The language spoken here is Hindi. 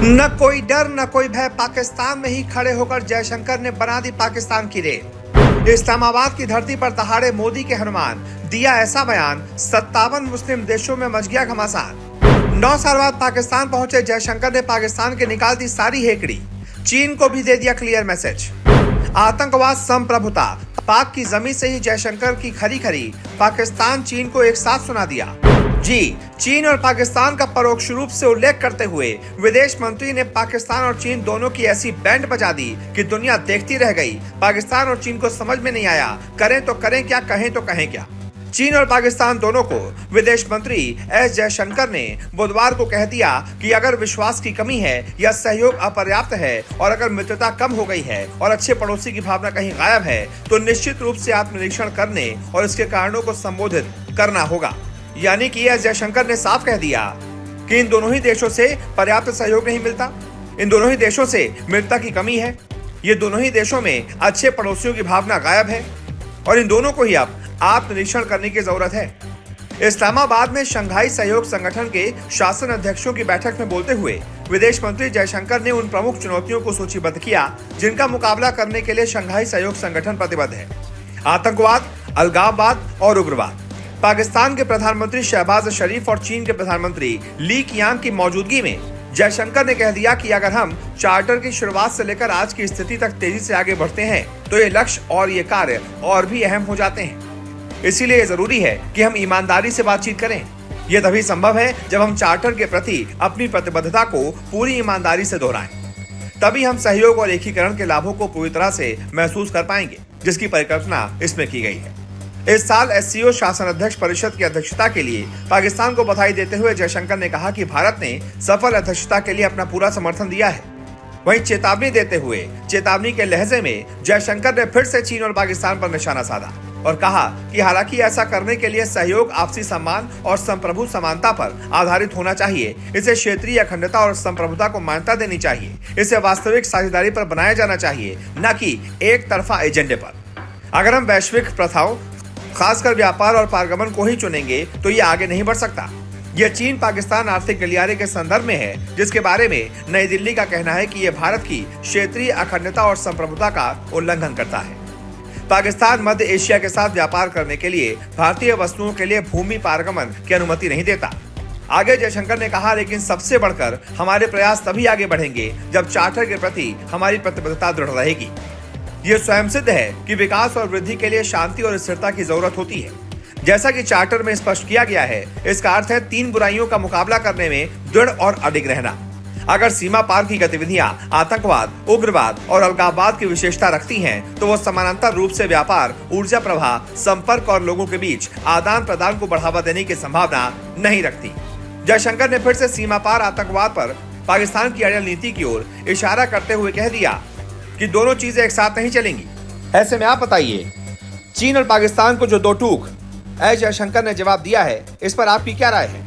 न कोई डर न कोई भय, पाकिस्तान में ही खड़े होकर जयशंकर ने बना दी पाकिस्तान की रेल। इस्लामाबाद की धरती पर दहाड़े मोदी के हनुमान, दिया ऐसा बयान, 57 मुस्लिम देशों में मच गया घमासान। 9 साल बाद पाकिस्तान पहुंचे जयशंकर ने पाकिस्तान के निकाल दी सारी हेकड़ी, चीन को भी दे दिया क्लियर मैसेज। आतंकवाद संप्रभुता, पाक की जमीन से ही जयशंकर की खरी खरी पाकिस्तान चीन को एक साथ सुना दिया। जी, चीन और पाकिस्तान का परोक्ष रूप से उल्लेख करते हुए विदेश मंत्री ने पाकिस्तान और चीन दोनों की ऐसी बैंड बजा दी कि दुनिया देखती रह गई। पाकिस्तान और चीन को समझ में नहीं आया, करें तो करें क्या, कहें तो कहें क्या। चीन और पाकिस्तान दोनों को विदेश मंत्री एस जयशंकर ने बुधवार को कह दिया कि अगर विश्वास की कमी है या सहयोग अपर्याप्त है और अगर मित्रता कम हो गई है और अच्छे पड़ोसी की भावना कहीं गायब है तो निश्चित रूप से आत्मनिरीक्षण करने और इसके कारणों को संबोधित करना होगा। यानी कि एस जयशंकर ने साफ कह दिया कि इन दोनों ही देशों से पर्याप्त सहयोग नहीं मिलता, इन दोनों ही देशों से मित्रता की कमी है, ये दोनों ही देशों में अच्छे पड़ोसियों की भावना गायब है और इन दोनों को ही अब आत्मनिरीक्षण करने की जरूरत है। इस्लामाबाद में शंघाई सहयोग संगठन के शासन अध्यक्षों की बैठक में बोलते हुए विदेश मंत्री जयशंकर ने उन प्रमुख चुनौतियों को सूचीबद्ध किया जिनका मुकाबला करने के लिए शंघाई सहयोग संगठन प्रतिबद्ध है। आतंकवाद, अलगाववाद और उग्रवाद। पाकिस्तान के प्रधानमंत्री शहबाज शरीफ और चीन के प्रधानमंत्री ली कियांग की मौजूदगी में जयशंकर ने कह दिया कि अगर हम चार्टर की शुरुआत से लेकर आज की स्थिति तक तेजी से आगे बढ़ते हैं तो ये लक्ष्य और ये कार्य और भी अहम हो जाते हैं। इसीलिए जरूरी है कि हम ईमानदारी से बातचीत करें। यह तभी संभव है जब हम चार्टर के प्रति अपनी प्रतिबद्धता को पूरी ईमानदारी से दोहराएं। तभी हम सहयोग और एकीकरण के लाभों को पूरी तरह से महसूस कर पाएंगे, जिसकी परिकल्पना इसमें की गई है। इस साल एससीओ शासन अध्यक्ष परिषद की अध्यक्षता के लिए पाकिस्तान को बधाई देते हुए जयशंकर ने कहा कि भारत ने सफल अध्यक्षता के लिए अपना पूरा समर्थन दिया है। वहीं चेतावनी देते हुए चेतावनी के लहजे में जयशंकर ने फिर से चीन और पाकिस्तान पर निशाना साधा और कहा कि हालांकि ऐसा करने के लिए सहयोग आपसी सम्मान और संप्रभु समानता पर आधारित होना चाहिए, इसे क्षेत्रीय अखंडता और संप्रभुता को मान्यता देनी चाहिए, इसे वास्तविक साझेदारी पर बनाया जाना चाहिए, न कि एक तरफा एजेंडे पर। अगर हम वैश्विक प्रथाओं, खासकर व्यापार और पारगमन को ही चुनेंगे तो ये आगे नहीं बढ़ सकता। यह चीन पाकिस्तान आर्थिक गलियारे के संदर्भ में है, जिसके बारे में नई दिल्ली का कहना है कि यह भारत की क्षेत्रीय अखंडता और संप्रभुता का उल्लंघन करता है। पाकिस्तान मध्य एशिया के साथ व्यापार करने के लिए भारतीय वस्तुओं के लिए भूमि पारगमन की अनुमति नहीं देता। आगे जयशंकर ने कहा, लेकिन सबसे बढ़कर हमारे प्रयास तभी आगे बढ़ेंगे जब चार्टर के प्रति हमारी प्रतिबद्धता दृढ़ रहेगी। यह स्वयं सिद्ध है कि विकास और वृद्धि के लिए शांति और स्थिरता की जरूरत होती है। जैसा कि चार्टर में स्पष्ट किया गया है, इसका अर्थ है 3 बुराइयों का मुकाबला करने में दृढ़ और अडिग रहना। अगर सीमा पार की गतिविधियां आतंकवाद, उग्रवाद और अलगाववाद की विशेषता रखती हैं, तो वो समानांतर रूप से व्यापार, ऊर्जा प्रवाह, संपर्क और लोगों के बीच आदान प्रदान को बढ़ावा देने की संभावना नहीं रखती। जयशंकर ने फिर से सीमा पार आतंकवाद पर पाकिस्तान की अड़ियल नीति की ओर इशारा करते हुए कह दिया कि दोनों चीजें एक साथ नहीं चलेंगी। ऐसे में आप बताइए, चीन और पाकिस्तान को जो दो टूक एस जयशंकर ने जवाब दिया है, इस पर आपकी क्या राय है?